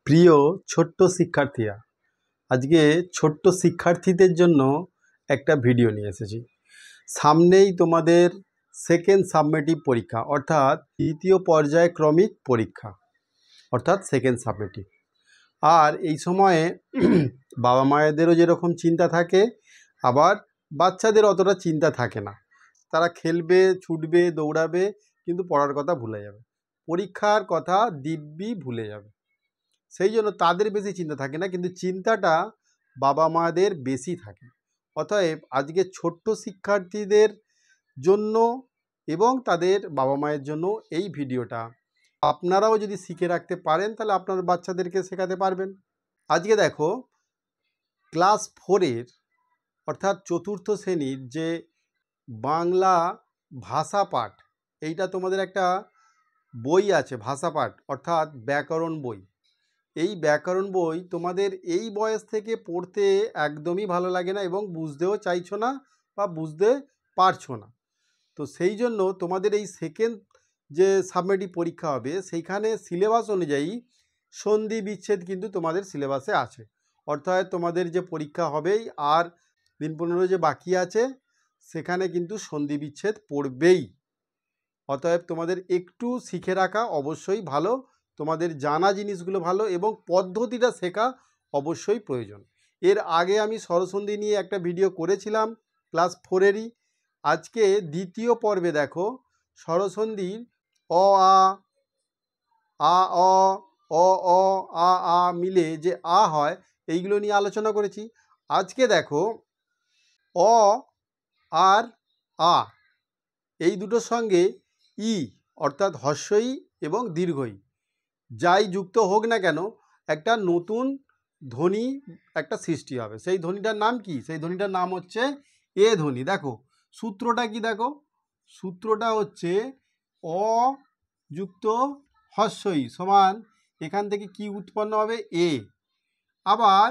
প্রিয় ছোট্ট শিক্ষার্থীরা, আজকে ছোট্ট শিক্ষার্থীদের জন্য একটা ভিডিও নিয়ে এসেছি। সামনেই তোমাদের সেকেন্ড সাবমেটিভ পরীক্ষা, অর্থাৎ দ্বিতীয় পর্যায়ক্রমিক পরীক্ষা, অর্থাৎ সেকেন্ড সাবমেটিভ। আর এই সময়ে বাবা মায়েদেরও যেরকম চিন্তা থাকে, আবার বাচ্চাদের অতটা চিন্তা থাকে না। তারা খেলবে, ছুটবে, দৌড়াবে, কিন্তু পড়ার কথা ভুলে যাবে, পরীক্ষার কথা দিব্যি ভুলে যাবে। সেই জন্য তাদের বেশি চিন্তা থাকে না, কিন্তু চিন্তাটা বাবা মাদের বেশি থাকে। অতএব আজকে ছোট্ট শিক্ষার্থীদের জন্য এবং তাদের বাবা মায়ের জন্য এই ভিডিওটা। আপনারাও যদি শিখে রাখতে পারেন তাহলে আপনার বাচ্চাদেরকে শেখাতে পারবেন। আজকে দেখো, ক্লাস 4-এর অর্থাৎ চতুর্থ শ্রেণীর যে বাংলা ভাষা পাঠ, এইটা তোমাদের একটা বই আছে, ভাষা পাঠ অর্থাৎ ব্যাকরণ বই। এই ব্যাকরণ বই তোমাদের এই বয়স থেকে পড়তে একদমই ভালো লাগে না এবং বুঝতেও চাইছো না বা বুঝতে পারছো না। তো সেই জন্য তোমাদের এই সেকেন্ড যে সাবমেটিভ পরীক্ষা হবে, সেইখানে সিলেবাস অনুযায়ী সন্ধি বিচ্ছেদ কিন্তু তোমাদের সিলেবাসে আছে। অর্থাৎ তোমাদের যে পরীক্ষা হবেই আর দিন 15 যে বাকি আছে, সেখানে কিন্তু সন্ধি বিচ্ছেদ পড়বেই। অতএব তোমাদের একটু শিখে রাখা অবশ্যই ভালো, তোমাদের জানা জিনিসগুলো ভালো এবং পদ্ধতিটা শেখা অবশ্যই প্রয়োজন। এর আগে আমি স্বরসন্ধি নিয়ে একটা ভিডিও করেছিলাম ক্লাস 4-এরই। আজকে দ্বিতীয় পর্বে দেখো, স্বরসন্ধির অ আ অ অ অ আ আ মিলে যে আ হয়, এইগুলো নিয়ে আলোচনা করেছি। আজকে দেখো, অ আর আ এই দুটোর সঙ্গে ই অর্থাৎ হ্রস্বই এবং দীর্ঘই যাই যুক্ত হোক না কেন, একটা নতুন ধ্বনি একটা সৃষ্টি হবে। সেই ধ্বনিটার নাম কি? সেই ধ্বনিটার নাম হচ্ছে এ ধ্বনি। দেখো সূত্রটা কি, দেখো সূত্রটা হচ্ছে অ যুক্ত হ্রস্বই সমান এখান থেকে কি উৎপন্ন হবে? এ। আবার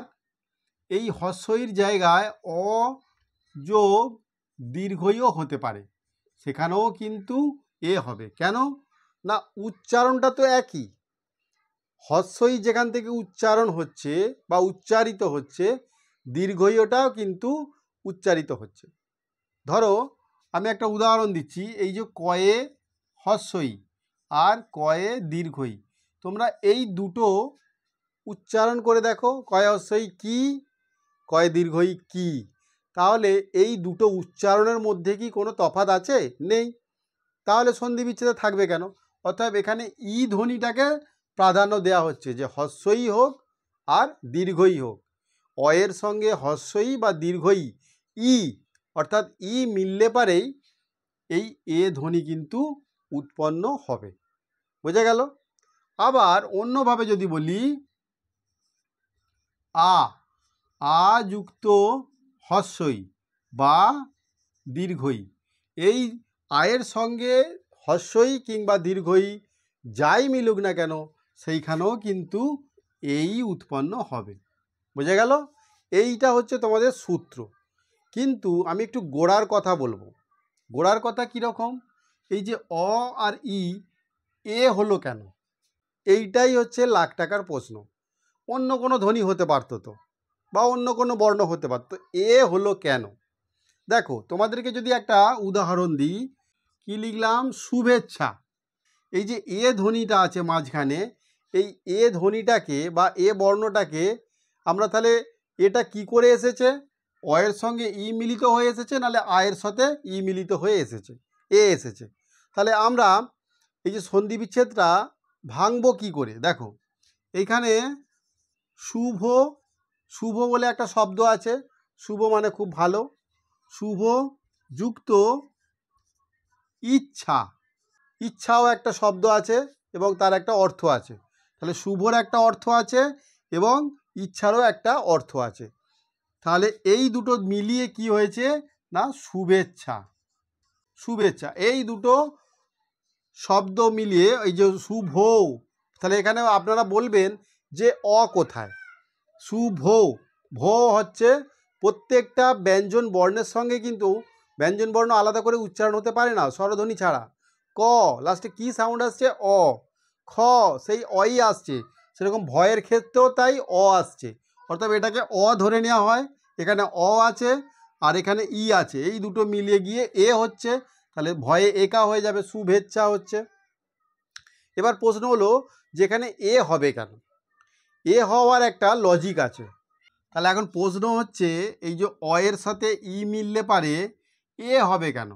এই হ্রস্বইর জায়গায় অ যোগ দীর্ঘইও হতে পারে, সেখানেও কিন্তু এ হবে। কেন না? উচ্চারণটা তো একই। হ্রস্বই যেখান থেকে উচ্চারণ হচ্ছে বা উচ্চারিত হচ্ছে, দীর্ঘইটাও কিন্তু উচ্চারিত হচ্ছে। ধরো আমি একটা উদাহরণ দিচ্ছি, এই যে কয়ে হ্রস্বই আর কয়ে দীর্ঘই, তোমরা এই দুটো উচ্চারণ করে দেখো, কয়ে হ্রস্বই কি, কয়ে দীর্ঘই কি। তাহলে এই দুটো উচ্চারণের মধ্যে কি কোনো তফাৎ আছে? নেই। তাহলে সন্ধি বিচ্ছেদে থাকবে কেন? অর্থাৎ এখানে ই ধ্বনিটাকে প্রাধান্য দেওয়া হচ্ছে, যে হ্রস্বই হোক আর দীর্ঘই হোক, অয়ের সঙ্গে হ্রস্বই বা দীর্ঘই ই অর্থাৎ ই মিললে পারেই এই এ ধ্বনি কিন্তু উৎপন্ন হবে। বোঝা গেল? আবার অন্যভাবে যদি বলি, আ যুক্ত হ্রস্বই বা দীর্ঘই, এই আয়ের সঙ্গে হ্রস্বই কিংবা দীর্ঘই যাই মিলুক না কেন, সেইখানেও কিন্তু এই উৎপন্ন হবে। বোঝা গেল? এইটা হচ্ছে তোমাদের সূত্র। কিন্তু আমি একটু গোড়ার কথা বলবো। গোড়ার কথা কীরকম? এই যে অ আর ই, এ হলো কেন? এইটাই হচ্ছে লাখ টাকার প্রশ্ন। অন্য কোনো ধ্বনি হতে পারতো তো, বা অন্য কোনো বর্ণ হতে পারতো, এ হলো কেন? দেখো তোমাদেরকে যদি একটা উদাহরণ দিই, কি লিখলাম? শুভেচ্ছা। এই যে এ ধ্বনিটা আছে মাঝখানে, এই এ ধ্বনিটাকে বা এ বর্ণটাকে আমরা তাহলে এটা কি করে এসেছে? অয়ের সঙ্গে ই মিলিত হয়ে এসেছে, নাহলে আয়ের সাথে ই মিলিত হয়ে এসেছে, এ এসেছে। তাহলে আমরা এই যে সন্ধি বিচ্ছেদটা ভাঙবো কি করে? দেখো এইখানে শুভ, শুভ বলে একটা শব্দ আছে, শুভ মানে খুব ভালো, শুভ যুক্ত ইচ্ছা, ইচ্ছাও একটা শব্দ আছে এবং তার একটা অর্থ আছে। তাহলে শুভর একটা অর্থ আছে এবং ইচ্ছারও একটা অর্থ আছে। তাহলে এই দুটো মিলিয়ে কি হয়েছে না শুভেচ্ছা। শুভেচ্ছা এই দুটো শব্দ মিলিয়ে এই যে শুভ, তাহলে এখানে আপনারা বলবেন যে অ কোথায়? শুভ, ভো হচ্ছে প্রত্যেকটা ব্যঞ্জন বর্ণের সঙ্গে কিন্তু ব্যঞ্জন বর্ণ আলাদা করে উচ্চারণ হতে পারে না স্বরধ্বনি ছাড়া। ক লাস্টে কি সাউন্ড আসছে? অ। খ সেই অই আসছে, সেরকম ভয়ের ক্ষেত্রেও তাই অ আসছে, অর্থাৎ এটাকে অ ধরে নেওয়া হয়, এখানে অ আছে আর এখানে ই আছে, এই দুটো মিলিয়ে গিয়ে এ হচ্ছে, তাহলে ভয়ে একা হয়ে যাবে, শুভেচ্ছা হচ্ছে। এবার প্রশ্ন হলো যেখানে এ হবে কেন, এ হওয়ার একটা লজিক আছে। তাহলে এখন প্রশ্ন হচ্ছে এই যে অ এর সাথে ই মিললে পারে এ হবে কেন,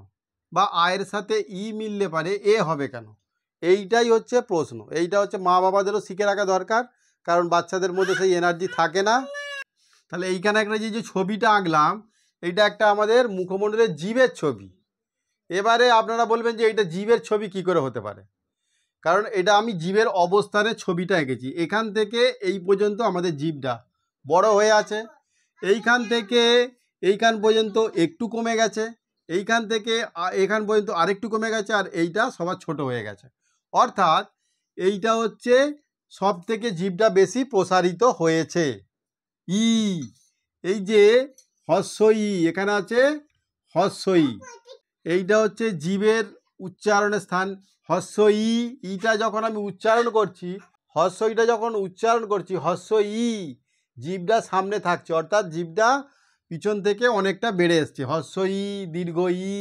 বা আয়ের সাথে ই মিললে পারে এ হবে কেন, এইটাই হচ্ছে প্রশ্ন। এইটা হচ্ছে মা বাবাদেরও শিখে রাখা দরকার, কারণ বাচ্চাদের মধ্যে সেই এনার্জি থাকে না। তাহলে এইখানে একটা যে ছবিটা আঁকলাম, এইটা একটা আমাদের মুখমণ্ডলের জীবের ছবি। এবারে আপনারা বলবেন যে এইটা জীবের ছবি কি করে হতে পারে, কারণ এটা আমি জীবের অবস্থানের ছবিটা এঁকেছি। এখান থেকে এই পর্যন্ত আমাদের জীবটা বড় হয়ে আছে, এইখান থেকে এইখান পর্যন্ত একটু কমে গেছে, এইখান থেকে এখান পর্যন্ত আরেকটু কমে গেছে, আর এইটা সবার ছোট হয়ে গেছে। অর্থাৎ এইটা হচ্ছে সব থেকে জীবটা বেশি প্রসারিত হয়েছে। ই, এই যে হস্য ই এখানে আছে, হস্য ই, এইটা হচ্ছে জীবের উচ্চারণের স্থান। হস্য ই, ইটা যখন আমি উচ্চারণ করছি, হস্য ইটা যখন উচ্চারণ করছি, হস্য ই জীবটা সামনে থাকছে, অর্থাৎ জীবটা পিছন থেকে অনেকটা বেড়ে এসছে, হস্য ই দীর্ঘ ই।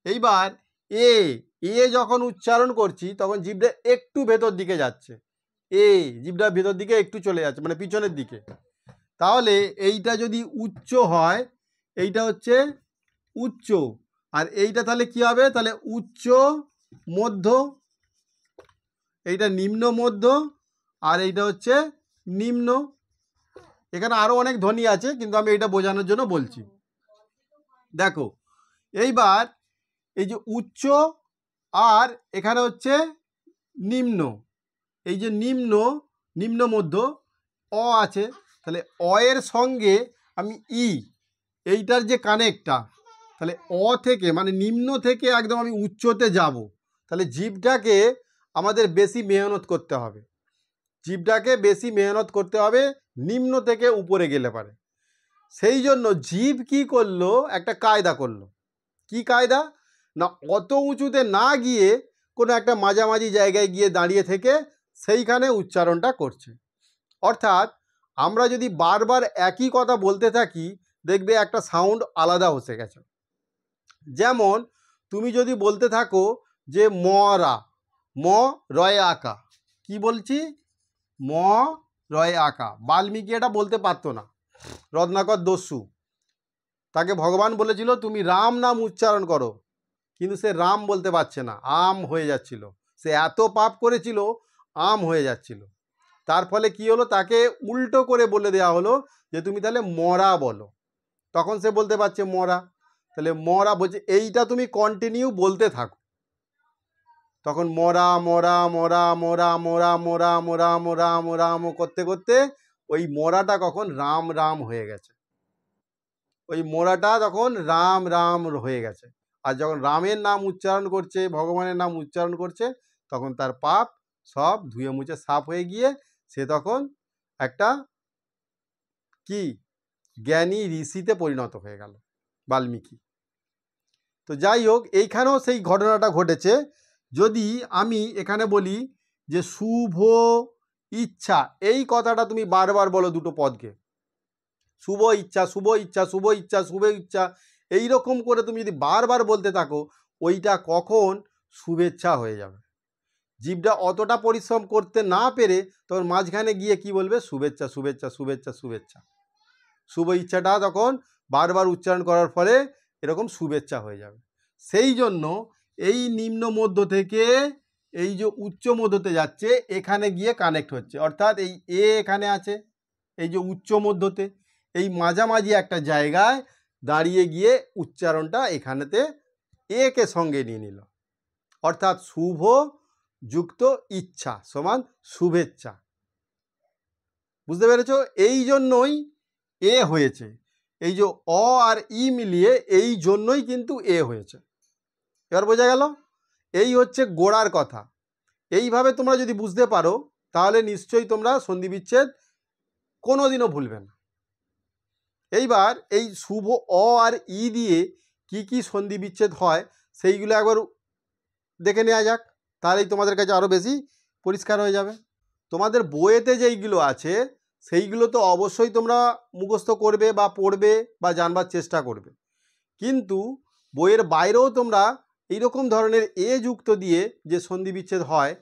এইবার এ, এ যখন উচ্চারণ করছি তখন জীবটা একটু ভেতর দিকে যাচ্ছে, এ জীবটা ভেতর দিকে একটু চলে যাচ্ছে, মানে পিছনের দিকে। তাহলে এইটা যদি উচ্চ হয়, এইটা হচ্ছে উচ্চ, আর এইটা তাহলে কি হবে, তাহলে উচ্চ মধ্য, এইটা নিম্ন মধ্য, আর এইটা হচ্ছে নিম্ন। এখানে আরো অনেক ধ্বনি আছে, কিন্তু আমি এটা বোঝানোর জন্য বলছি। দেখো এইবার এই যে উচ্চ আর এখানে হচ্ছে নিম্ন, এই যে নিম্ন, নিম্ন মধ্য অ আছে, তাহলে অ এর সঙ্গে আমি ই, এইটার যে কানেক্টটা, তাহলে অ থেকে মানে নিম্ন থেকে একদম আমি উচ্চতে যাব, তাহলে জীবটাকে আমাদের বেশি মেহনত করতে হবে, জীবটাকে বেশি মেহনত করতে হবে নিম্ন থেকে উপরে গেলে পারে। সেই জন্য জীব কি করলো, একটা কায়দা করলো। কি কায়দা না, অত উঁচুতে না গিয়ে কোনো একটা মাঝামাঝি জায়গায় গিয়ে দাঁড়িয়ে থেকে সেইখানে উচ্চারণটা করছে। অর্থাৎ আমরা যদি বারবার একই কথা বলতে থাকি, দেখবে একটা সাউন্ড আলাদা হয়ে গেছে। যেমন তুমি যদি বলতে থাকো যে মরা, ম রয়ে আঁকা, কি বলছি, ম রয়ে আঁকা, বাল্মীকি এটা বলতে পারতো না, রত্নাকর দস্যু, তাকে ভগবান বলেছিল তুমি রাম নাম উচ্চারণ করো, কিন্তু সে রাম বলতে পারছে না, আম হয়ে যাচ্ছিল, সে এত পাপ করেছিল আম হয়ে যাচ্ছিল। তার ফলে কি হলো, তাকে উল্টো করে বলে দেওয়া হলো যে তুমি তাহলে মরা বলো, তখন সে বলতে পারছে মরা, তাহলে মরা বলছে এইটা তুমি কন্টিনিউ বলতে থাকো, তখন মরা মরা মরা মরা মরা মরা মরা মরা মরা মো করতে করতে ওই মরাটা কখন রাম রাম হয়ে গেছে, ওই মোরাটা তখন রাম রাম হয়ে গেছে। আর যখন রামের নাম উচ্চারণ করছে, ভগবানের নাম উচ্চারণ করছে, তখন তার পাপ সব ধুয়ে মুছে সাফ হয়ে গিয়ে সে তখন একটা কি জ্ঞানী ঋষিতে পরিণত হয়ে গেল, বাল্মীকি। তো যাই হোক, এইখানেও সেই ঘটনাটা ঘটেছে। যদি আমি এখানে বলি যে শুভ ইচ্ছা, এই কথাটা তুমি বারবার বলো দুটো পদকে, শুভ ইচ্ছা শুভ ইচ্ছা শুভ ইচ্ছা শুভ ইচ্ছা, এইরকম করে তুমি যদি বারবার বলতে থাকো, ওইটা কখন শুভেচ্ছা হয়ে যাবে। জীবটা অতটা পরিশ্রম করতে না পেরে তখন মাঝখানে গিয়ে কি বলবে, শুভেচ্ছা শুভেচ্ছা শুভেচ্ছা শুভেচ্ছা, শুভ ইচ্ছাটা তখন বারবার উচ্চারণ করার ফলে এরকম শুভেচ্ছা হয়ে যাবে। সেই জন্য এই নিম্ন মধ্য থেকে এই যে উচ্চ মধ্যতে যাচ্ছে, এখানে গিয়ে কানেক্ট হচ্ছে, অর্থাৎ এই এ এখানে আছে, এই যে উচ্চ মধ্যতে এই মাঝামাঝি একটা জায়গায় দাঁড়িয়ে গিয়ে উচ্চারণটা এখানেতে একে সঙ্গে নিয়ে নিল, অর্থাৎ শুভ যুক্ত ইচ্ছা সমান শুভেচ্ছা। বুঝতে পেরেছো? এই জন্যই এ হয়েছে, এই যে অ আর ই মিলিয়ে এই জন্যই কিন্তু এ হয়েছে। এবার বোঝা গেল? এই হচ্ছে গোড়ার কথা। এইভাবে তোমরা যদি বুঝতে পারো তাহলে নিশ্চয়ই তোমরা সন্ধি বিচ্ছেদ কোনোদিনও ভুলবে না। এইবার এই শুভ অ আর ই দিয়ে কি কি সন্ধি বিচ্ছেদ হয় সেইগুলো একবার দেখে নেওয়া যাক, তাহলেই তোমাদের কাছে আরও বেশি পরিষ্কার হয়ে যাবে। তোমাদের বইয়েতে যেইগুলো আছে সেইগুলো তো অবশ্যই তোমরা মুখস্থ করবে বা পড়বে বা জানবার চেষ্টা করবে, কিন্তু বইয়ের বাইরেও তোমরা এইরকম ধরনের এ যুক্ত দিয়ে যে সন্ধি বিচ্ছেদ হয়,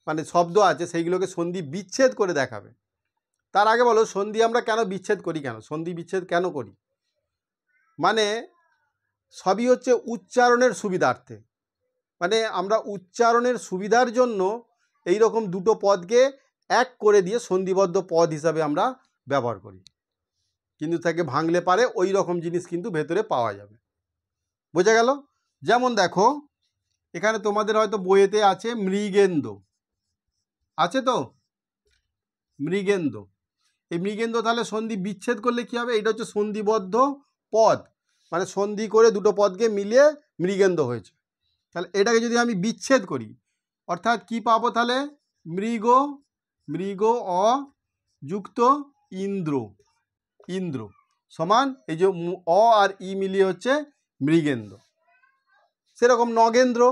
মানে শব্দ আছে সেইগুলোকে সন্ধি বিচ্ছেদ করে দেখাবে। তার আগে বলো সন্ধি আমরা কেন বিচ্ছেদ করি, কেন সন্ধি বিচ্ছেদ কেন করি? মানে সবই হচ্ছে উচ্চারণের সুবিধার্থে, মানে আমরা উচ্চারণের সুবিধার জন্য এই রকম দুটো পদকে এক করে দিয়ে সন্ধিবদ্ধ পদ হিসাবে আমরা ব্যবহার করি, কিন্তু তাকে ভাঙলে পারে ওই রকম জিনিস কিন্তু ভেতরে পাওয়া যাবে। বোঝা গেল? যেমন দেখো এখানে তোমাদের হয়তো বইয়েতে আছে মৃগেন্দ্র, আছে তো মৃগেন্দ্র। এই মৃগেন্দ্র তাহলে সন্ধি বিচ্ছেদ করলে কি হবে? এটা হচ্ছে সন্ধিবদ্ধ পদ, মানে সন্ধি করে দুটো পদকে মিলিয়ে মৃগেন্দ্র হয়েছে। তাহলে এটাকে যদি আমি বিচ্ছেদ করি, অর্থাৎ কি পাবো তাহলে? মৃগ অ যুক্ত ইন্দ্র, ইন্দ্র সমান এই যে অ আর ই মিলিয়ে হচ্ছে মৃগেন্দ্র। সেরকম নগেন্দ্র,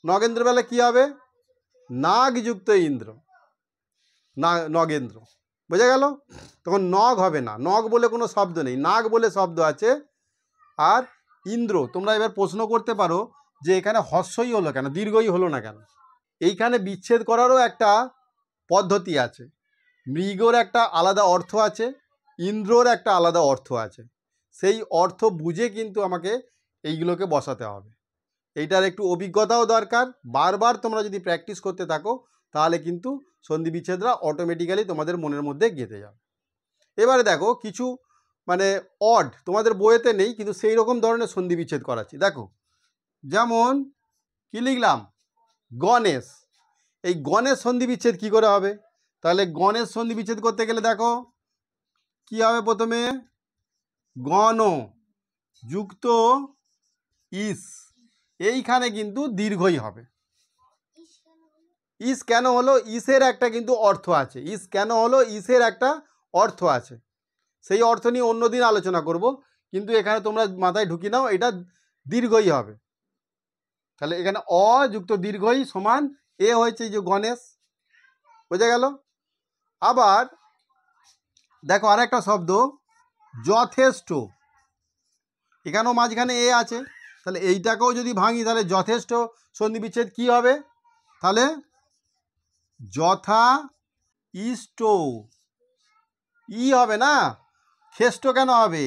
নগেন্দ্র বেলা কি হবে? নাগ যুক্ত ইন্দ্র, নগেন্দ্র। বোঝা গেল? তখন নগ হবে না, নগ বলে কোনো শব্দ নেই, নাগ বলে শব্দ আছে। আর ইন্দ্র, তোমরা এবার প্রশ্ন করতে পারো যে এখানে হ্রস্বই হলো কেন, দীর্ঘই হলো না কেন? এইখানে বিচ্ছেদ করারও একটা পদ্ধতি আছে। মৃগর একটা আলাদা অর্থ আছে, ইন্দ্রর একটা আলাদা অর্থ আছে, সেই অর্থ বুঝে কিন্তু আমাকে এইগুলোকে বসাতে হবে। এইটার একটু অভিজ্ঞতাও দরকার। বারবার তোমরা যদি প্র্যাকটিস করতে থাকো তাহলে কিন্তু সন্ধি বিচ্ছেদরা অটোমেটিক্যালি তোমাদের মনের মধ্যে গেঁথে যাবে। এবারে দেখো কিছু মানে অড তোমাদের বইয়েতে নেই, কিন্তু সেই রকম ধরনের সন্ধি বিচ্ছেদ করাচ্ছি। দেখো যেমন কি লিখলাম? গণেশ। এই গণেশ সন্ধি বিচ্ছেদ কী করে হবে? তাহলে গণেশ সন্ধি বিচ্ছেদ করতে গেলে দেখো কি হবে? প্রথমে গণ যুক্ত ইস, এইখানে কিন্তু দীর্ঘই হবে। ইস কেন হলো? ইসের একটা কিন্তু অর্থ আছে। ইস কেন হলো? ইসের একটা অর্থ আছে, সেই অর্থ নিয়ে অন্যদিন আলোচনা করব, কিন্তু এখানে তোমরা মাথায় ঢুকি নাও এটা দীর্ঘই হবে। তাহলে এখানে অ যুক্ত দীর্ঘই সমান এ হয়েছে এই যে গণেশ। বোঝা গেল? আবার দেখো আরেকটা শব্দ যথেষ্ট, এখানেও মাঝখানে এ আছে, তাহলে এইটাকেও যদি ভাঙি তাহলে যথেষ্ট সন্ধি বিচ্ছেদ কী হবে? তাহলে যথা ইষ্ট, ই হবে না, খেষ্ট কেন হবে?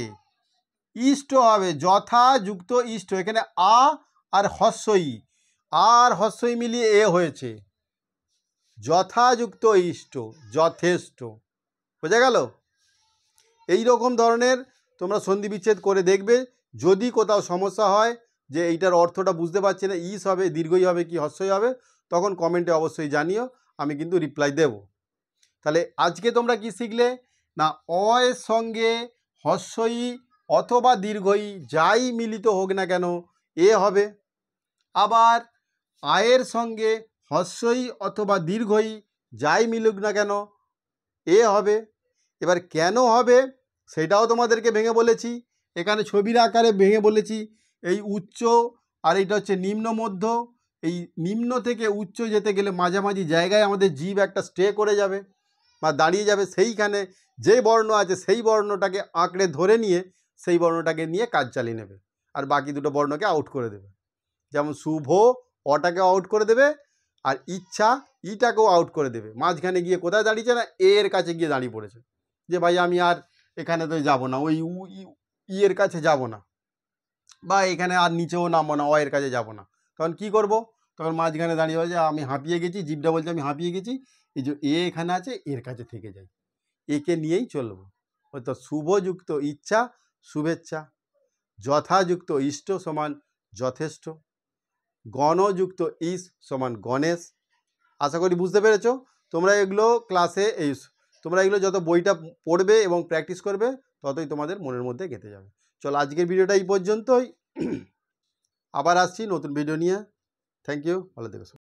ইষ্ট হবে, যথা যুক্ত ইষ্ট। এখানে আ আর হস্যই, আর হস্যই মিলিয়ে এ হয়েছে, যথাযুক্ত ইষ্ট, যথেষ্ট। বোঝা গেল? এই রকম ধরনের তোমরা সন্ধি বিচ্ছেদ করে দেখবে। যদি কোথাও সমস্যা হয় যে এইটার অর্থটা বুঝতে পারছি না, ইস হবে, দীর্ঘই হবে কি হস্যই হবে, তখন কমেন্টে অবশ্যই জানিও, আমি কিন্তু রিপ্লাই দেব। তাহলে আজকে তোমরা কি শিখলে না? অ এর সঙ্গে হস্যই অথবা দীর্ঘই যাই মিলিত হোক না কেন এ হবে। আবার আয়ের সঙ্গে হস্যই অথবা দীর্ঘই যাই মিলুক না কেন এ হবে। এবার কেন হবে সেটাও তোমাদেরকে ভেঙে বলেছি, এখানে ছবির আকারে ভেঙে বলেছি। এই উচ্চ আর এইটা হচ্ছে নিম্ন মধ্য, এই নিম্ন থেকে উচ্চ যেতে গেলে মাঝামাঝি জায়গায় আমাদের জীব একটা স্টে করে যাবে বা দাঁড়িয়ে যাবে, সেইখানে যে বর্ণ আছে সেই বর্ণটাকে আঁকড়ে ধরে নিয়ে সেই বর্ণটাকে নিয়ে কাজ চালিয়ে নেবে, আর বাকি দুটো বর্ণকে আউট করে দেবে। যেমন শুভ অটাকেও আউট করে দেবে, আর ইচ্ছা ইটাকেও আউট করে দেবে। মাঝখানে গিয়ে কোথায় দাঁড়িয়েছে না? এর কাছে গিয়ে দাঁড়িয়ে পড়েছে, যে ভাই আমি আর এখানে তো যাব না, ওই ইয়ের কাছে যাব না, বা এখানে আর নিচেও নামবো না, এর কাছে যাব না। তখন কি করব? তখন মাঝখানে দাঁড়িয়ে বলছে আমি হাঁপিয়ে গেছি, জিভটা বলছে আমি হাঁপিয়ে গেছি, এই যে এ এখানে আছে এর কাছে থেকে যাই, একে নিয়েই চলবো। হয়তো শুভযুক্ত ইচ্ছা শুভেচ্ছা, যথাযুক্ত ইষ্ট সমান যথেষ্ট, গণযুক্ত ইস সমান গণেশ। আশা করি বুঝতে পেরেছো। তোমরা এগুলো ক্লাসে তোমরা এগুলো যত বইটা পড়বে এবং প্র্যাকটিস করবে ততই তোমাদের মনের মধ্যে গেঁথে যাবে। চলো আজকের ভিডিওটা এই পর্যন্তই, আবার আসছি নতুন ভিডিও নিয়ে। থ্যাংক ইউ, ভালো থেকো।